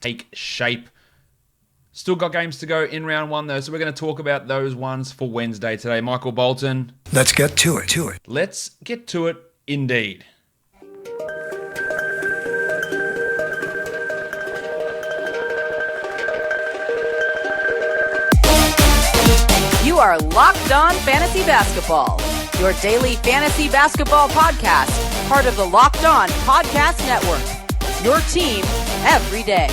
take shape. Still got games to go in round one, though, so we're going to talk about those ones for Wednesday today. Michael Bolton. Let's get to it. Let's get to it, indeed. You are Locked On Fantasy Basketball, your daily fantasy basketball podcast, part of the Locked On Podcast Network, your team every day.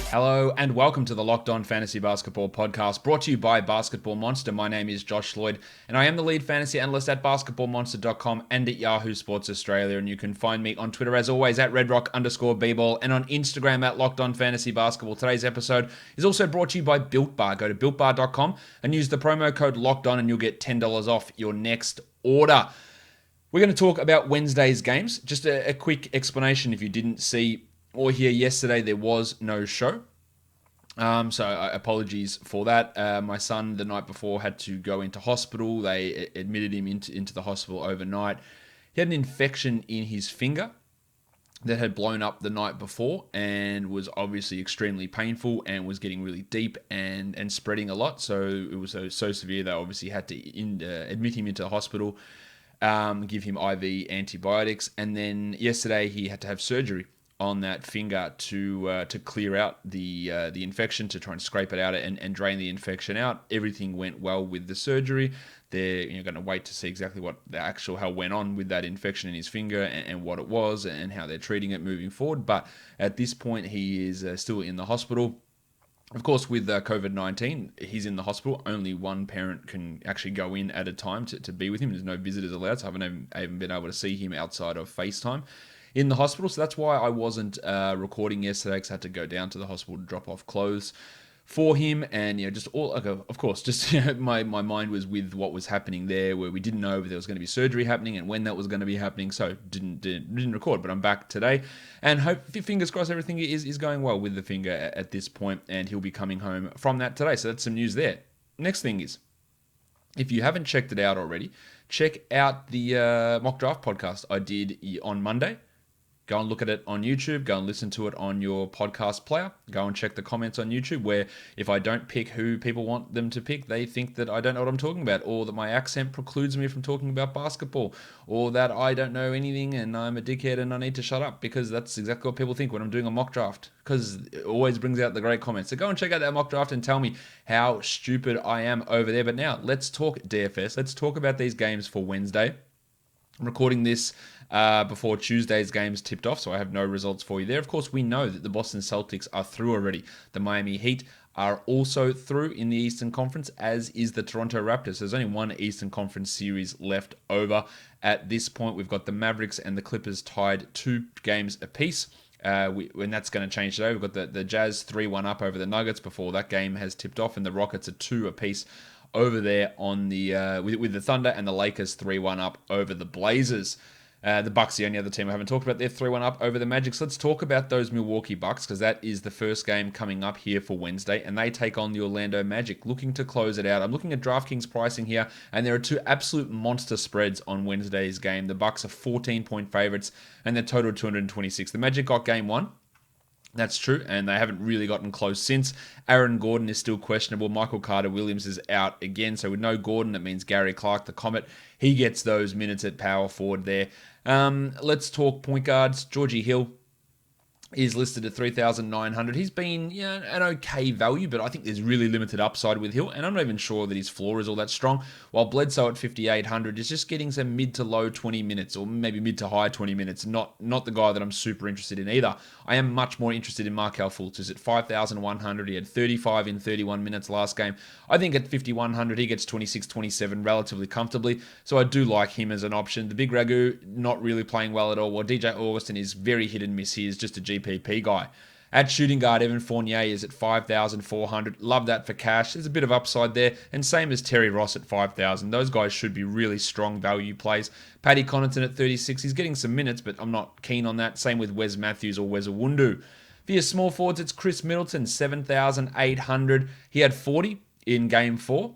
Hello and welcome to the Locked On Fantasy Basketball podcast, brought to you by Basketball Monster. My name is Josh Lloyd, and I am the lead fantasy analyst at basketballmonster.com and at Yahoo Sports Australia. And you can find me on Twitter, as always, at redrock_bball, and on Instagram at Locked On Fantasy Basketball. Today's episode is also brought to you by Built Bar. Go to builtbar.com and use the promo code Locked On, and you'll get $10 off your next order. We're going to talk about Wednesday's games. Just a quick explanation if you didn't see or hear yesterday, there was no show. So apologies for that. My son, the night before, had to go into hospital. They admitted him into the hospital overnight. He had an infection in his finger that had blown up the night before and was obviously extremely painful and was getting really deep and spreading a lot. So it was so severe they obviously had to admit him into the hospital, give him IV antibiotics, and then yesterday he had to have surgery on that finger to clear out the infection, to try and scrape it out and drain the infection out. Everything went well with the surgery. They're going to wait to see exactly what the hell went on with that infection in his finger and what it was and how they're treating it moving forward. But at this point, he is still in the hospital. Of course, with COVID-19, he's in the hospital. Only one parent can actually go in at a time to be with him. There's no visitors allowed, so I haven't even been able to see him outside of FaceTime in the hospital. So that's why I wasn't recording yesterday, because I had to go down to the hospital to drop off clothes for him. And just all, of course, just my mind was with what was happening there, where we didn't know if there was going to be surgery happening and when that was going to be happening. So didn't record, but I'm back today, and fingers crossed everything is going well with the finger at this point, and he'll be coming home from that today. So that's some news there. Next thing is, if you haven't checked it out already, check out the mock draft podcast I did on Monday. Go and look at it on YouTube. Go and listen to it on your podcast player. Go and check the comments on YouTube, where if I don't pick who people want them to pick, they think that I don't know what I'm talking about, or that my accent precludes me from talking about basketball, or that I don't know anything and I'm a dickhead and I need to shut up, because that's exactly what people think when I'm doing a mock draft, because it always brings out the great comments. So go and check out that mock draft and tell me how stupid I am over there. But now let's talk DFS. Let's talk about these games for Wednesday. I'm recording this before Tuesday's games tipped off, so I have no results for you there. Of course, we know that the Boston Celtics are through already. The Miami Heat are also through in the Eastern Conference, as is the Toronto Raptors. There's only one Eastern Conference series left over at this point. We've got the Mavericks and the Clippers tied 2 games apiece. When that's going to change today. We've got the Jazz 3-1 up over the Nuggets before that game has tipped off, and the Rockets are 2 apiece over there on the with the Thunder, and the Lakers 3-1 up over the Blazers. The Bucks, the only other team I haven't talked about, they're 3-1 up over the Magic. So let's talk about those Milwaukee Bucks, because that is the first game coming up here for Wednesday, and they take on the Orlando Magic, looking to close it out. I'm looking at DraftKings pricing here, and there are 2 absolute monster spreads on Wednesday's game. The Bucks are 14-point favorites, and they're total 226. The Magic got game 1. That's true, and they haven't really gotten close since. Aaron Gordon is still questionable. Michael Carter-Williams is out again, so with no Gordon, that means Gary Clark, the Comet, he gets those minutes at power forward there. Let's talk point guards. Georgie Hill is listed at 3,900. He's been an okay value, but I think there's really limited upside with Hill, and I'm not even sure that his floor is all that strong, while Bledsoe at 5,800 is just getting some mid to low 20 minutes, or maybe mid to high 20 minutes. Not the guy that I'm super interested in either. I am much more interested in Markelle Fultz, who's at 5,100. He had 35 in 31 minutes last game. I think at 5,100 he gets 26-27 relatively comfortably, so I do like him as an option. The Big Ragu, not really playing well at all, while DJ Augustin is very hit and miss. He is just a GPP guy. At shooting guard, Evan Fournier is at 5,400. Love that for cash. There's a bit of upside there. And same as Terry Ross at 5,000. Those guys should be really strong value plays. Paddy Connaughton at 36. He's getting some minutes, but I'm not keen on that. Same with Wes Matthews or Wes Awundu. For your small forwards, it's Chris Middleton, 7,800. He had 40 in Game 4.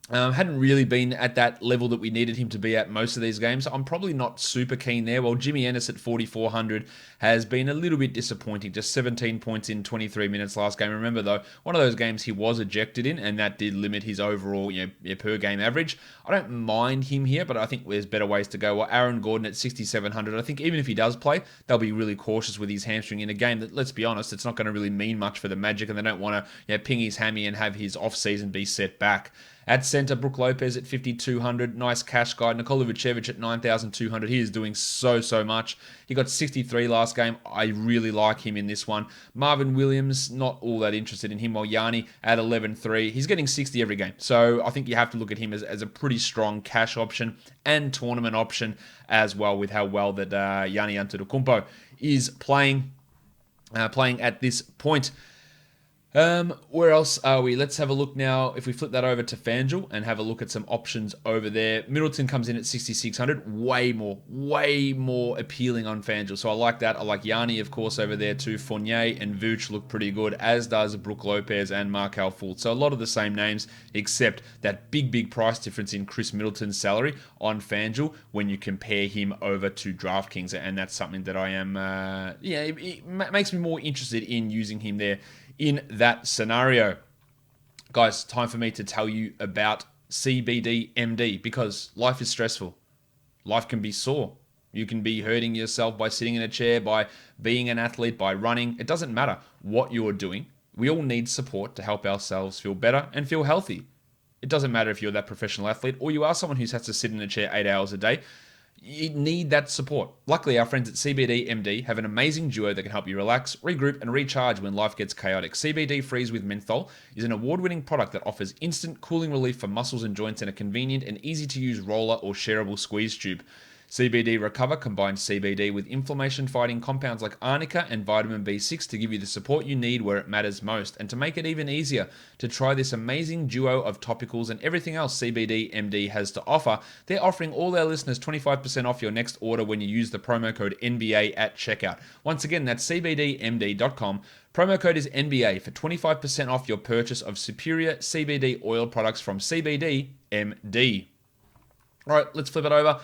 Hadn't really been at that level that we needed him to be at most of these games. So I'm probably not super keen there. While Jimmy Ennis at 4,400 has been a little bit disappointing. Just 17 points in 23 minutes last game. Remember though, one of those games he was ejected in, and that did limit his overall per game average. I don't mind him here, but I think there's better ways to go. Well, Aaron Gordon at 6,700. I think even if he does play, they'll be really cautious with his hamstring in a game that, let's be honest, it's not going to really mean much for the Magic, and they don't want to ping his hammy and have his off-season be set back. At center, Brook Lopez at 5,200. Nice cash guide. Nikola Vucevic at 9,200. He is doing so much. He got 63 last game. I really like him in this one. Marvin Williams, not all that interested in him. While Yanni at 11,300. He's getting 60 every game. So I think you have to look at him as a pretty strong cash option and tournament option as well, with how well that Giannis Antetokounmpo is playing at this point. Where else are we? Let's have a look now. If we flip that over to FanDuel and have a look at some options over there. Middleton comes in at 6,600. Way more appealing on FanDuel. So I like that. I like Yanni, of course, over there too. Fournier and Vooch look pretty good, as does Brook Lopez and Markelle Fultz. So a lot of the same names, except that big price difference in Chris Middleton's salary on FanDuel when you compare him over to DraftKings. And that's something that I am, it makes me more interested in using him there in that scenario. Guys, time for me to tell you about CBD MD, because life is stressful. Life can be sore. You can be hurting yourself by sitting in a chair, by being an athlete, by running. It doesn't matter what you're doing. We all need support to help ourselves feel better and feel healthy. It doesn't matter if you're that professional athlete or you are someone who has to sit in a chair 8 hours a day. You need that support. Luckily, our friends at CBD MD have an amazing duo that can help you relax, regroup, and recharge when life gets chaotic. CBD Freeze with Menthol is an award-winning product that offers instant cooling relief for muscles and joints in a convenient and easy-to-use roller or shareable squeeze tube. CBD Recover combines CBD with inflammation-fighting compounds like arnica and vitamin B6 to give you the support you need where it matters most. And to make it even easier to try this amazing duo of topicals and everything else CBD MD has to offer, they're offering all their listeners 25% off your next order when you use the promo code NBA at checkout. Once again, that's cbdmd.com. Promo code is NBA for 25% off your purchase of superior CBD oil products from CBD MD. All right, let's flip it over.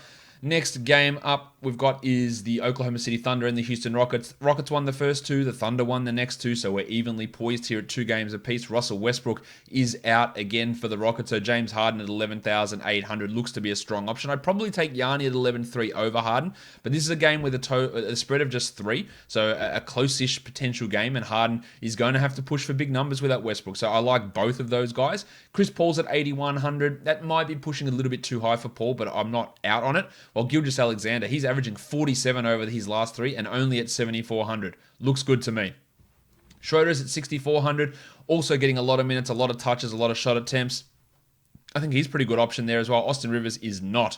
Next game up we've got is the Oklahoma City Thunder and the Houston Rockets. Rockets won the first two, the Thunder won the next two, so we're evenly poised here at 2 games apiece. Russell Westbrook is out again for the Rockets, so James Harden at 11,800 looks to be a strong option. I'd probably take Yanni at 11,300 over Harden, but this is a game with a spread of just 3, so a close-ish potential game, and Harden is going to have to push for big numbers without Westbrook, so I like both of those guys. Chris Paul's at 8,100. That might be pushing a little bit too high for Paul, but I'm not out on it. While Gilgeous-Alexander, he's averaging 47 over his last 3 and only at 7,400. Looks good to me. Schroeder's at 6,400, also getting a lot of minutes, a lot of touches, a lot of shot attempts. I think he's a pretty good option there as well. Austin Rivers is not.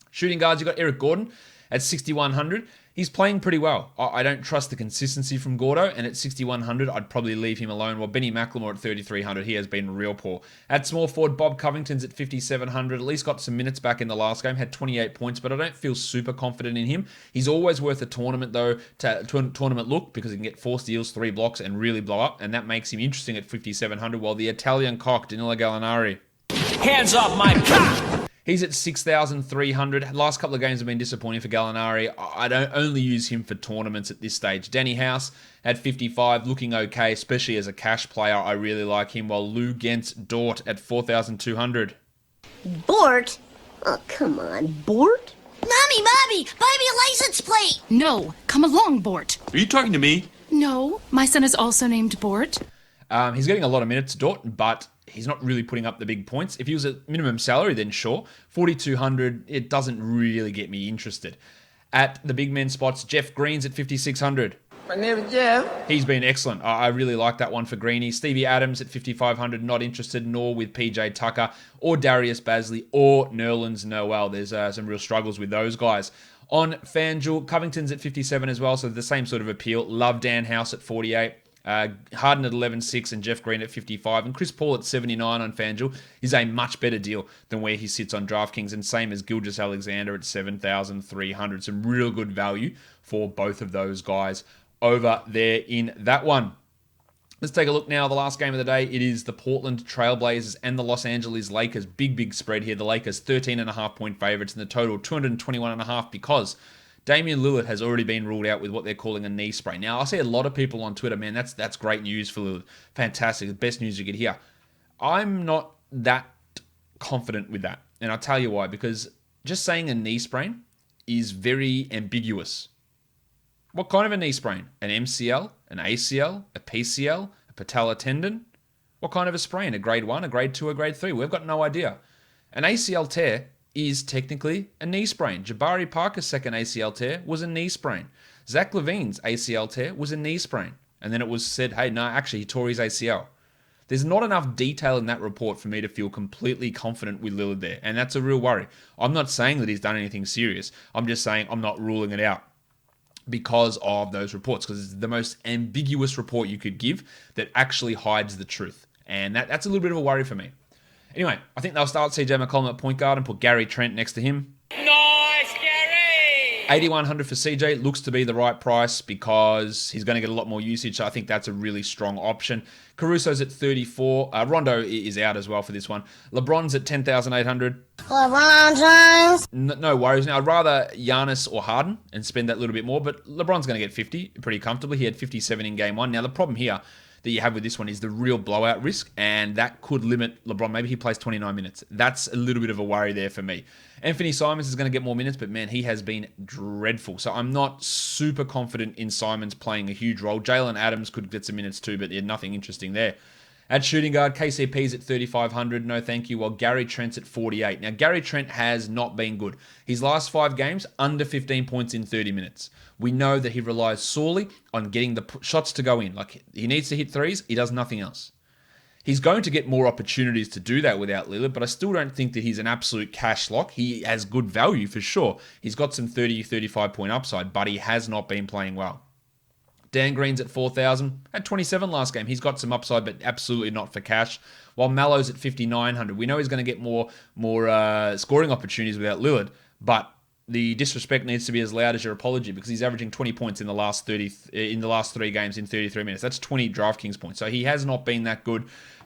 Shooting guards, you've got Eric Gordon at 6,100. He's playing pretty well. I don't trust the consistency from Gordo, and at 6,100, I'd probably leave him alone. While Benny McLemore at 3,300, he has been real poor. At small forward, Bob Covington's at 5,700. At least got some minutes back in the last game, had 28 points, but I don't feel super confident in him. He's always worth a tournament, though, tournament look, because he can get 4 steals, 3 blocks, and really blow up, and that makes him interesting at 5,700, while the Italian cock, Danilo Gallinari. Hands off my cock! He's at 6,300. Last couple of games have been disappointing for Gallinari. I don't only use him for tournaments at this stage. Danny House at 55, looking okay, especially as a cash player. I really like him. While Lou Gentz Dort at 4,200. Bort? Oh, come on, Bort? Mommy, buy me a license plate! No, come along, Bort. Are you talking to me? No, my son is also named Bort. He's getting a lot of minutes, Dort, but he's not really putting up the big points. If he was at minimum salary, then sure. 4,200, it doesn't really get me interested. At the big men spots, Jeff Green's at 5,600. My name is Jeff. He's been excellent. I really like that one for Greeny. Stevie Adams at 5,500, not interested, nor with PJ Tucker or Darius Bazley or Nerlens Noel. There's some real struggles with those guys. On FanDuel, Covington's at 57 as well, so the same sort of appeal. Love Dan House at 48. Harden at 11.6 and Jeff Green at 55, and Chris Paul at 79 on FanDuel is a much better deal than where he sits on DraftKings, and same as Gilgeous-Alexander at 7,300. Some real good value for both of those guys over there in that one. Let's take a look now. The last game of the day, it is the Portland Trailblazers and the Los Angeles Lakers. Big spread here. The Lakers 13.5-point favorites, and the total 221.5 because Damian Lillard has already been ruled out with what they're calling a knee sprain. Now, I see a lot of people on Twitter, man, that's great news for Lillard. Fantastic. The best news you could hear. I'm not that confident with that. And I'll tell you why. Because just saying a knee sprain is very ambiguous. What kind of a knee sprain? An MCL, an ACL, a PCL, a patella tendon? What kind of a sprain? A grade 1, a grade 2, a grade 3? We've got no idea. An ACL tear is technically a knee sprain. Jabari Parker's second ACL tear was a knee sprain. Zach LaVine's ACL tear was a knee sprain. And then it was said, hey, no, actually, he tore his ACL. There's not enough detail in that report for me to feel completely confident with Lillard there. And that's a real worry. I'm not saying that he's done anything serious. I'm just saying I'm not ruling it out because of those reports, because it's the most ambiguous report you could give that actually hides the truth. And that's a little bit of a worry for me. Anyway, I think they'll start CJ McCollum at point guard and put Gary Trent next to him. Nice, Gary! 8,100 for CJ looks to be the right price because he's going to get a lot more usage. So I think that's a really strong option. Caruso's at 34. Rondo is out as well for this one. LeBron's at 10,800. LeBron James. No worries. Now, I'd rather Giannis or Harden and spend that little bit more, but LeBron's going to get 50 pretty comfortably. He had 57 in game one. Now, the problem here that you have with this one is the real blowout risk, and that could limit LeBron. Maybe he plays 29 minutes. That's a little bit of a worry there for me. Anthony Simons is going to get more minutes, but man, he has been dreadful. So I'm not super confident in Simons playing a huge role. Jalen Adams could get some minutes too, but nothing interesting there. At shooting guard, KCP's at 3,500. No thank you. While Gary Trent's at 48. Now, Gary Trent has not been good. His last 5 games, under 15 points in 30 minutes. We know that he relies sorely on getting the shots to go in. Like, he needs to hit threes. He does nothing else. He's going to get more opportunities to do that without Lillard, but I still don't think that he's an absolute cash lock. He has good value for sure. He's got some 30, 35-point upside, but he has not been playing well. Dan Green's at 4,000, at 27 last game. He's got some upside, but absolutely not for cash. While Malo's at 5,900. We know he's going to get more scoring opportunities without Lillard, but the disrespect needs to be as loud as your apology because he's averaging 20 points in the last 3 games in 33 minutes. That's 20 DraftKings points. So he has not been that good.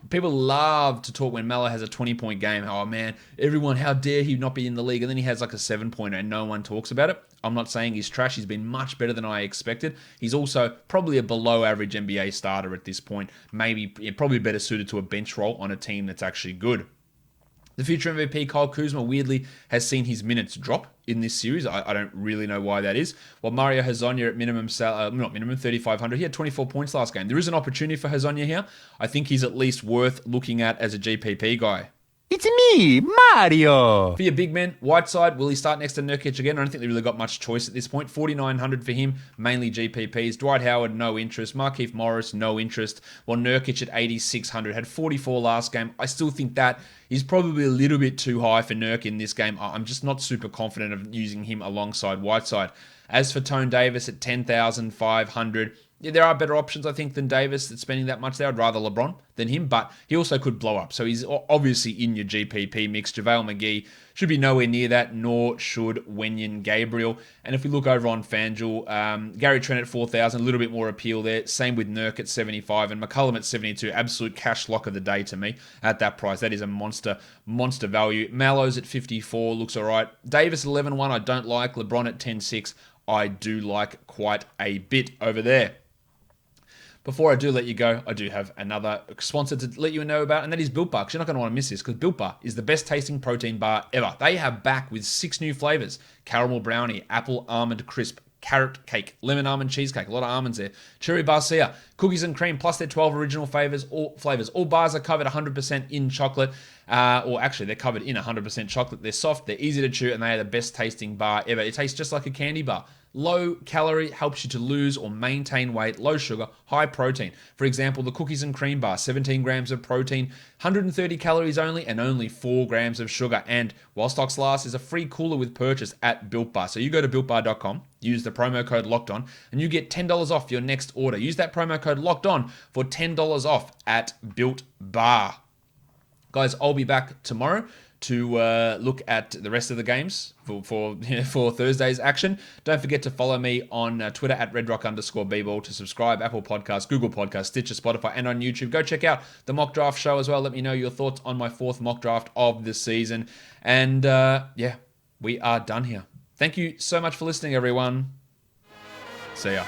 People love to talk when Melo has a 20-point game. Oh, man, everyone, how dare he not be in the league? And then he has like a 7-pointer and no one talks about it. I'm not saying he's trash. He's been much better than I expected. He's also probably a below-average NBA starter at this point. Probably better suited to a bench role on a team that's actually good. The future MVP, Kyle Kuzma, weirdly has seen his minutes drop in this series. I don't really know why that is. While Mario Hezonja at not minimum, 3,500. He had 24 points last game. There is an opportunity for Hezonja here. I think he's at least worth looking at as a GPP guy. It's me, Mario. For your big men, Whiteside, will he start next to Nurkic again? I don't think they really got much choice at this point. 4,900 for him, mainly GPPs. Dwight Howard, no interest. Markieff Morris, no interest. While Nurkic at 8,600, had 44 last game. I still think that is probably a little bit too high for Nurk in this game. I'm just not super confident of using him alongside Whiteside. As for Tone Davis at 10,500, yeah, there are better options, I think, than Davis that's spending that much there. I'd rather LeBron than him, but he also could blow up. So he's obviously in your GPP mix. JaVale McGee should be nowhere near that, nor should Wenyen Gabriel. And if we look over on FanDuel, Gary Trent at 4,000, a little bit more appeal there. Same with Nurk at 75 and McCollum at 72. Absolute cash lock of the day to me at that price. That is a monster value. Malo's at 54, looks all right. Davis 11-1, I don't like. LeBron at 10-6, I do like quite a bit over there. Before I do let you go, I do have another sponsor to let you know about, and that is Built Bar. 'Cause you're not going to want to miss this, because Built Bar is the best tasting protein bar ever. They have back with 6 new flavors: caramel brownie, apple almond crisp, carrot cake, lemon almond cheesecake, a lot of almonds there, cherry barcia, cookies and cream, plus their 12 original flavors. All bars are covered 100% in chocolate, or actually they're covered in 100% chocolate. They're soft, they're easy to chew, and they are the best tasting bar ever. It tastes just like a candy bar. Low calorie, helps you to lose or maintain weight. Low sugar, high protein. For example, the cookies and cream bar, 17 grams of protein, 130 calories only, and only 4 grams of sugar. And while stocks last, is a free cooler with purchase at Built Bar. So you go to BuiltBar.com, use the promo code LOCKEDON, and you get $10 off your next order. Use that promo code LOCKEDON for $10 off at Built Bar. Guys, I'll be back tomorrow to look at the rest of the games for Thursday's action. Don't forget to follow me on Twitter at redrock_bball, to subscribe, Apple Podcasts, Google Podcasts, Stitcher, Spotify, and on YouTube. Go check out the mock draft show as well. Let me know your thoughts on my 4th mock draft of the season. And yeah, we are done here. Thank you so much for listening, everyone. See ya.